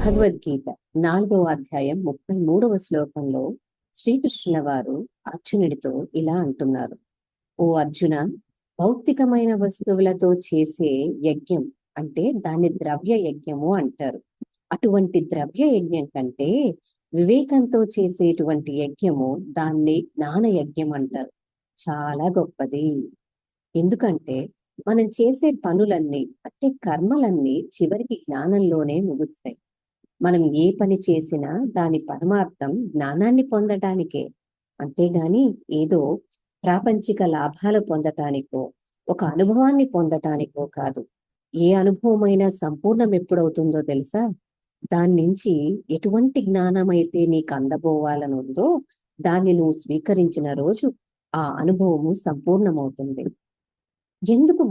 భగవద్గీత 4వ అధ్యాయం 33వ శ్లోకంలో శ్రీకృష్ణుల వారు అర్జునుడితో ఇలా అంటున్నారు. ఓ అర్జున, భౌతికమైన వస్తువులతో చేసే యజ్ఞం అంటే దాన్ని ద్రవ్య యజ్ఞము అంటారు. అటువంటి ద్రవ్య యజ్ఞం కంటే వివేకంతో చేసేటువంటి యజ్ఞము దాన్ని జ్ఞాన యజ్ఞం అంటారు. చాలా గొప్పది. ఎందుకంటే మనం చేసే పనులన్నీ అంటే కర్మలన్నీ చివరికి జ్ఞానంలోనే ముగుస్తాయి. మనం ఏ పని చేసినా దాని పరమార్థం జ్ఞానాన్ని పొందటానికే, అంతేగాని ఏదో ప్రాపంచిక లాభాలు పొందటానికో ఒక అనుభవాన్ని పొందటానికో కాదు. ఏ అనుభవమైనా సంపూర్ణం ఎప్పుడవుతుందో తెలుసా? దాని నుంచి ఎటువంటి జ్ఞానం అయితే నీకు అందబోవాలని ఉందో దాన్ని నువ్వు స్వీకరించిన రోజు ఆ అనుభవము సంపూర్ణమవుతుంది. ఎందుకు